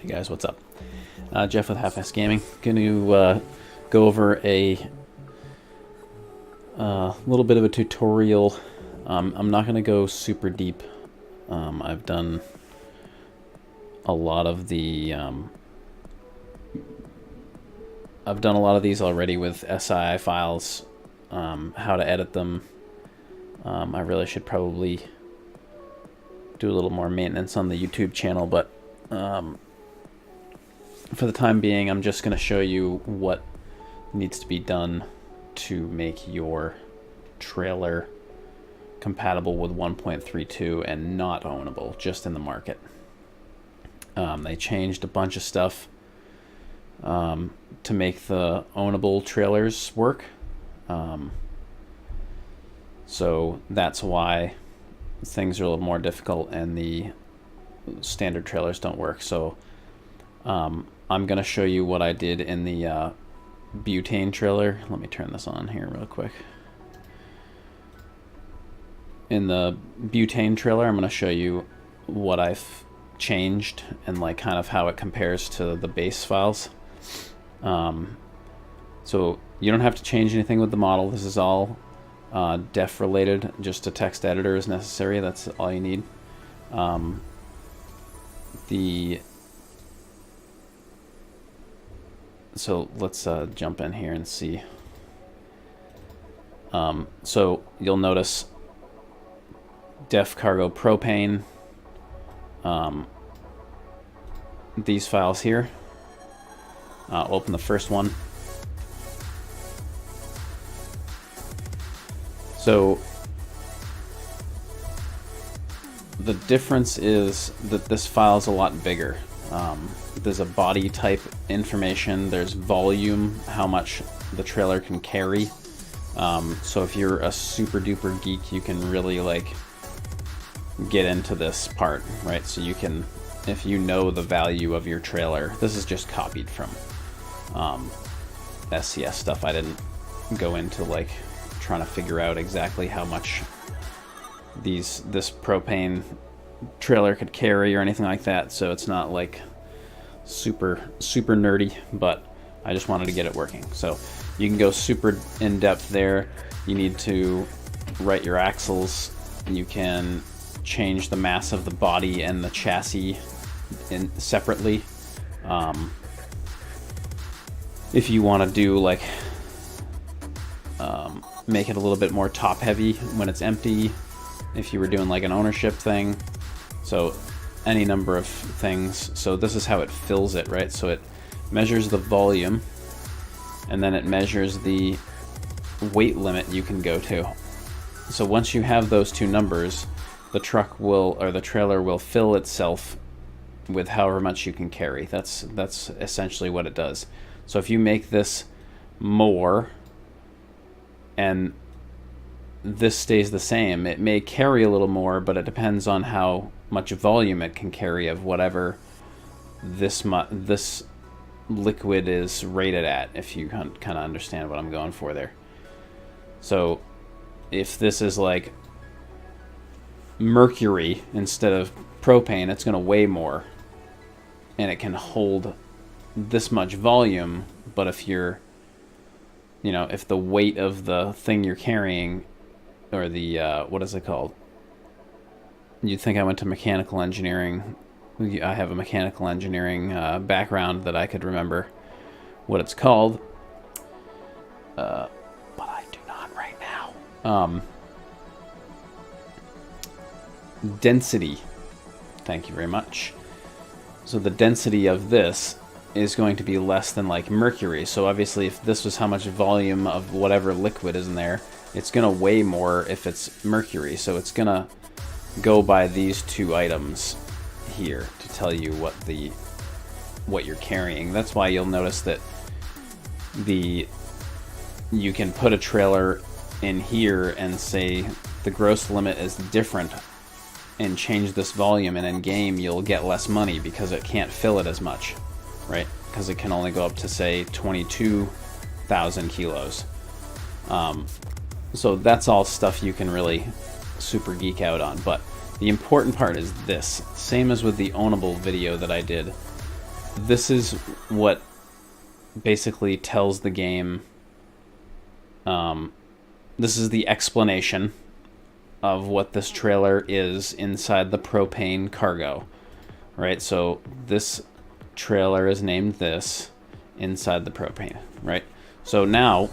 Hey guys, what's up? Jeff with Half-Ass Gaming. Going to go over a little bit of a tutorial. I'm not going to go super deep. I've done a lot of the I've done a lot of these already with SII files, how to edit them. I really should probably do a little more maintenance on the YouTube channel, but for the time being, I'm just going to show you what needs to be done to make your trailer compatible with 1.32 and not ownable, just in the market. They changed a bunch of stuff to make the ownable trailers work. So that's why things are a little more difficult and the standard trailers don't work. So I'm going to show you what I did in the butane trailer. Let me turn this on here real quick. In the butane trailer, I'm going to show you what I've changed and like kind of how it compares to the base files. So you don't have to change anything with the model. This is all def related. Just a text editor is necessary. That's all you need. So let's jump in here and see. So you'll notice def cargo propane, these files here. Open the first one. So the difference is that this file is a lot bigger. There's a body type information, there's volume, how much the trailer can carry. So if you're a super duper geek, you can really like get into this part, right? So you can, if you know the value of your trailer, this is just copied from SCS stuff. I didn't go into like trying to figure out exactly how much this propane trailer could carry or anything like that, so it's not like super nerdy, but I just wanted to get it working. So you can go super in depth there. You need to write your axles. You can change the mass of the body and the chassis separately. If you want to do like make it a little bit more top heavy when it's empty, if you were doing like an ownership thing, so any number of things. So this is how it fills it, right? So it measures the volume and then it measures the weight limit you can go to. So once you have those two numbers, the truck will, or the trailer will fill itself with however much you can carry. That's essentially what it does. So if you make this more and this stays the same, it may carry a little more, but it depends on how much volume it can carry of whatever this liquid is rated at, if you kind of understand what I'm going for there. So if this is like mercury instead of propane, it's going to weigh more and it can hold this much volume. But if you're, you know, if the weight of the thing you're carrying, or the what is it called? You'd think I went to mechanical engineering. I have a mechanical engineering background that I could remember what it's called, but I do not right now. Density. Thank you very much. So the density of this is going to be less than like mercury. So obviously if this was how much volume of whatever liquid is in there, it's going to weigh more if it's mercury. So it's going to go by these two items here to tell you what you're carrying. That's why you'll notice that you can put a trailer in here and say the gross limit is different and change this volume, and in game you'll get less money because it can't fill it as much, right? Because it can only go up to say 22,000 kilos. So that's all stuff you can really super geek out on. But the important part is this. Same as with the ownable video that I did. this is what basically tells the game, this is the explanation of what this trailer is inside the propane cargo, right? So this trailer is named this inside the propane, right? So now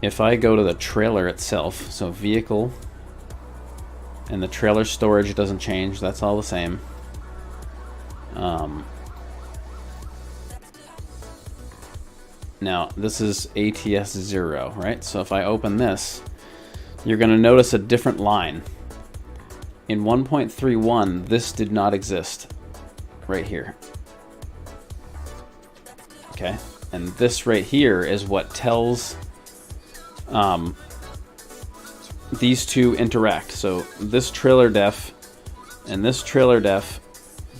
if I go to the trailer itself, so vehicle, and the trailer storage doesn't change, that's all the same. Now this is ATS 0, right? So if I open this, you're going to notice a different line. In 1.31, this did not exist right here. Okay, and this right here is what tells these two interact. So this trailer def and this trailer def,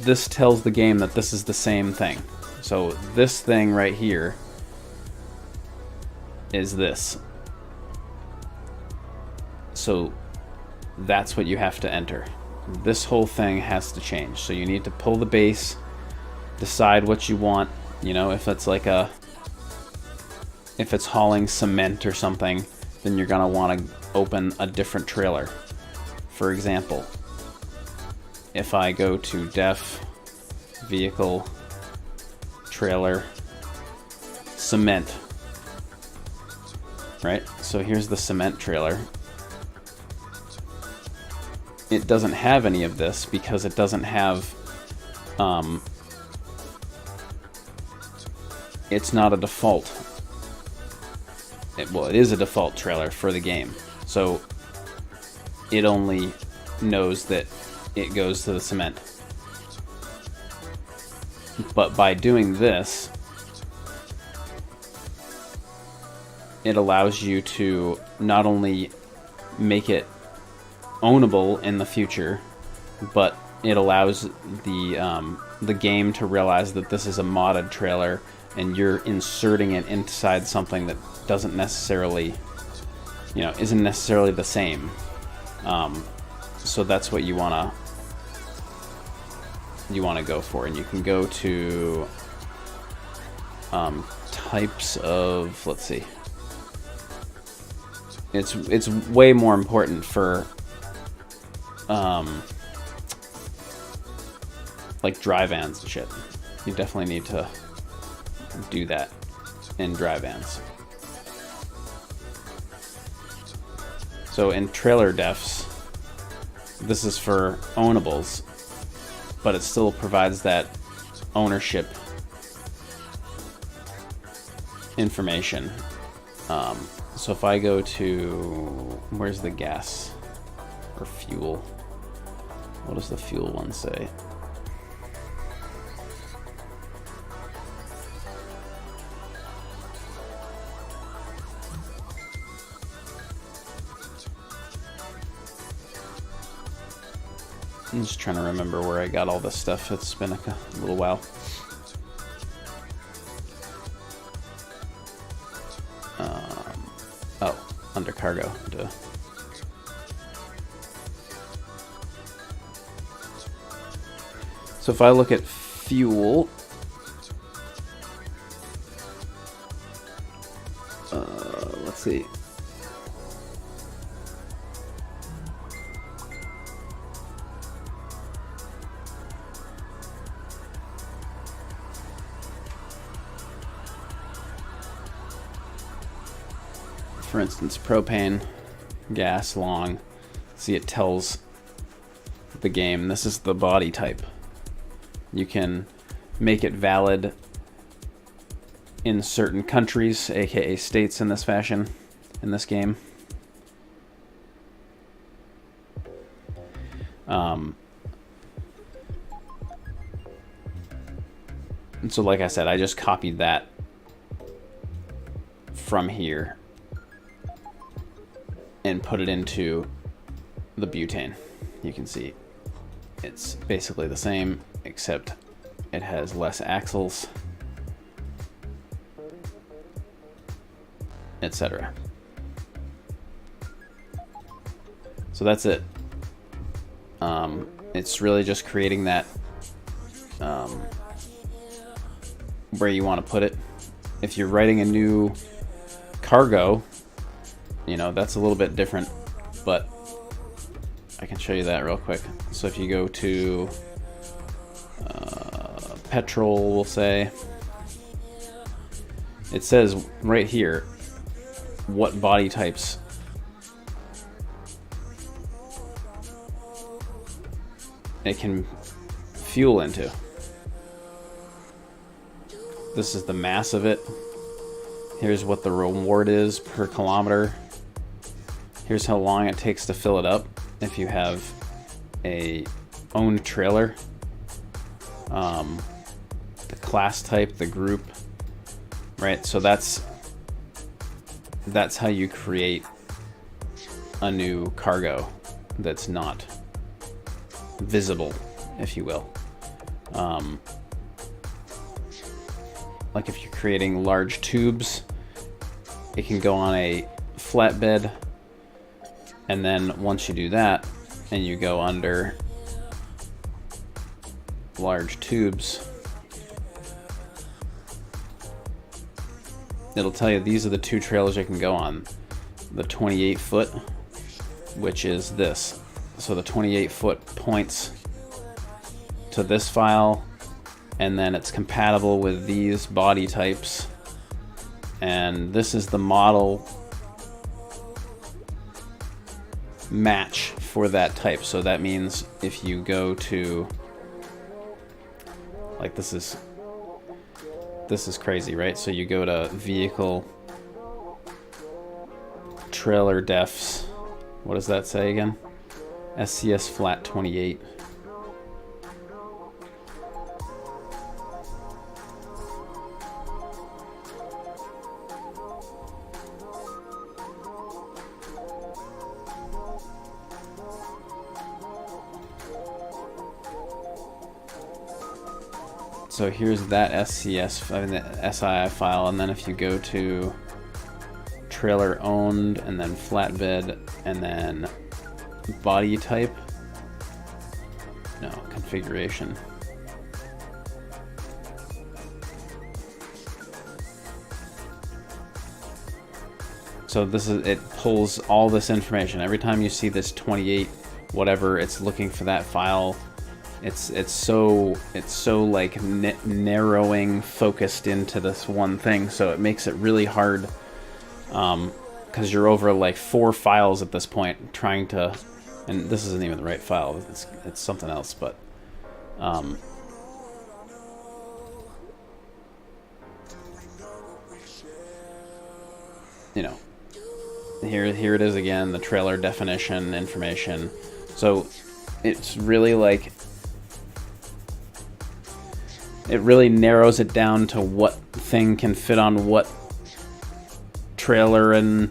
this tells the game that this is the same thing. So this thing right here is this. So that's what you have to enter. This whole thing has to change. So you need to pull the base, decide what you want. You know, if it's like if it's hauling cement or something, then you're gonna want to open a different trailer. For example, if I go to def, vehicle, trailer, cement, right? So here's the cement trailer. It doesn't have any of this because it doesn't have, it's not a default. Well, it is a default trailer for the game. So it only knows that it goes to the cement. But by doing this, it allows you to not only make it ownable in the future, but it allows the game to realize that this is a modded trailer and you're inserting it inside something that doesn't necessarily, you know, isn't necessarily the same. So that's what you wanna go for, and you can go to types of, let's see. It's way more important for like dry vans and shit. You definitely need to do that in dry vans. So in trailer defs, this is for ownables, but it still provides that ownership information. So if I go to, where's the gas or fuel? What does the fuel one say? I'm just trying to remember where I got all this stuff. It's been a little while. Oh, under cargo. Duh. So if I look at fuel, let's see. For instance, propane, gas, long. See, it tells the game this is the body type. You can make it valid in certain countries, aka states, in this fashion, in this game. And so like I said, I just copied that from here and put it into the butane. You can see it's basically the same, except it has less axles, etc. So that's it. It's really just creating that where you want to put it. If you're writing a new cargo, you know, that's a little bit different, but I can show you that real quick. So if you go to petrol, we'll say, it says right here what body types it can fuel into. This is the mass of it. Here's what the reward is per kilometer. Here's how long it takes to fill it up if you have a owned trailer. The class type, the group, right? So that's how you create a new cargo that's not visible, if you will. Like if you're creating large tubes, it can go on a flatbed, and then once you do that and you go under large tubes, it'll tell you these are the two trailers it can go on. The 28 foot, which is this. So the 28 foot points to this file, and then it's compatible with these body types. And this is the model match for that type. So that means if you go to, like, this is crazy, right? So you go to vehicle, trailer defs, what does that say again? SCS flat 28. So here's that SCS, I mean the SII file, and then if you go to trailer owned, and then flatbed, and then body type, no, configuration. So this is, it pulls all this information. Every time you see this 28 whatever, it's looking for that file. It's so like narrowing, focused into this one thing, so it makes it really hard, because you're over like 4 files at this point trying to, and this isn't even the right file, it's something else, but you know, here it is again, the trailer definition information. So it's really like, it really narrows it down to what thing can fit on what trailer and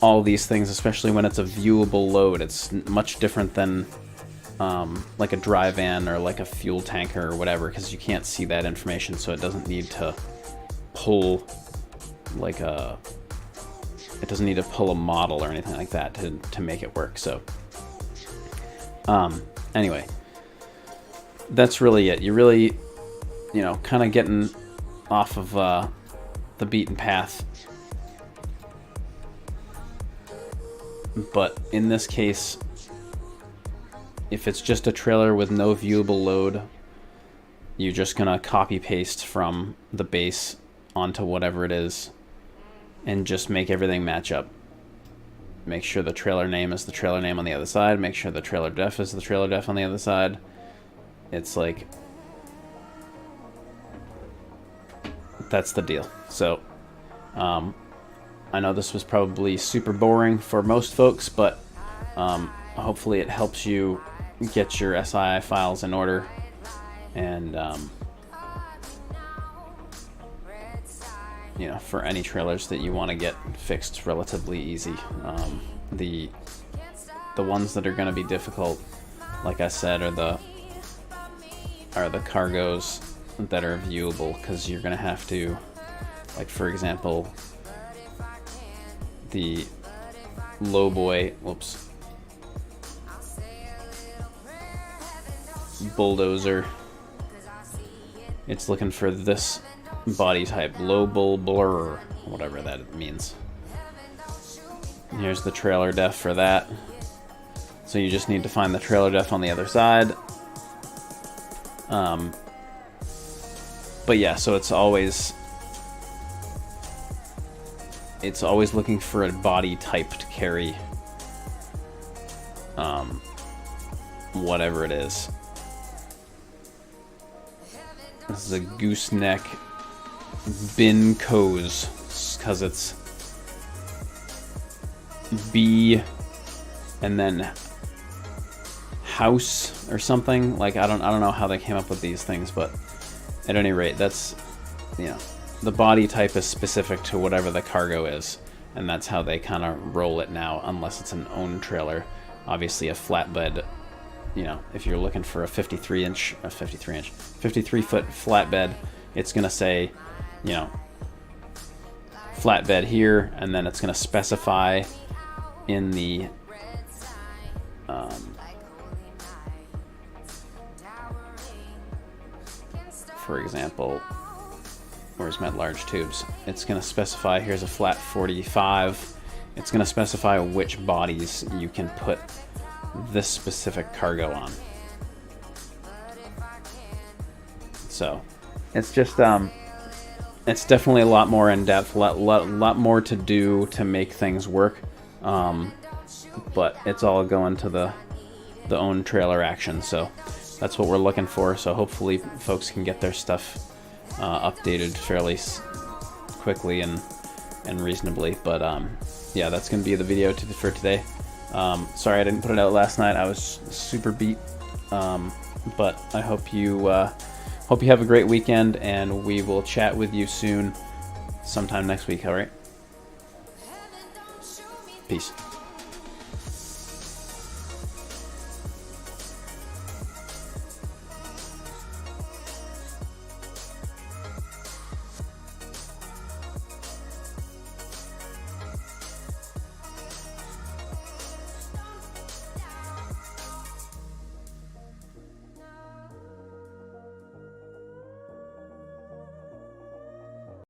all these things, especially when it's a viewable load. It's much different than like a dry van or like a fuel tanker or whatever, because you can't see that information, so it doesn't need to pull like a, it doesn't need to pull a model or anything like that to make it work. So anyway, that's really it. You really, you know, kind of getting off of the beaten path. But in this case, if it's just a trailer with no viewable load, you're just gonna copy paste from the base onto whatever it is and just make everything match up. Make sure the trailer name is the trailer name on the other side. Make sure the trailer def is the trailer def on the other side. It's like, that's the deal. So I know this was probably super boring for most folks, but hopefully it helps you get your SII files in order, and you know, for any trailers that you want to get fixed relatively easy. The ones that are going to be difficult, like I said, are the cargoes that are viewable, because you're going to have to, like, for example, the lowboy, whoops, bulldozer. It's looking for this body type, low bull blur, whatever that means. Here's the trailer def for that. So you just need to find the trailer def on the other side. But yeah, so it's always looking for a body type to carry whatever it is. This is a gooseneck bin coz, because it's B and then house or something. Like I don't know how they came up with these things, but at any rate, that's, you know, the body type is specific to whatever the cargo is, and that's how they kind of roll it now, unless it's an owned trailer. Obviously a flatbed, you know, if you're looking for a 53 foot flatbed, it's gonna say, you know, flatbed here, and then it's gonna specify in the for example, where's my large tubes? It's going to specify, here's a flat 45. It's going to specify which bodies you can put this specific cargo on. So it's just, it's definitely a lot more in depth, a lot more to do to make things work. But it's all going to the own trailer action. So that's what we're looking for. So hopefully folks can get their stuff updated fairly quickly and reasonably. But yeah, that's going to be the video for today. Sorry I didn't put it out last night. I was super beat. But I hope you have a great weekend, and we will chat with you soon sometime next week. All right? Peace.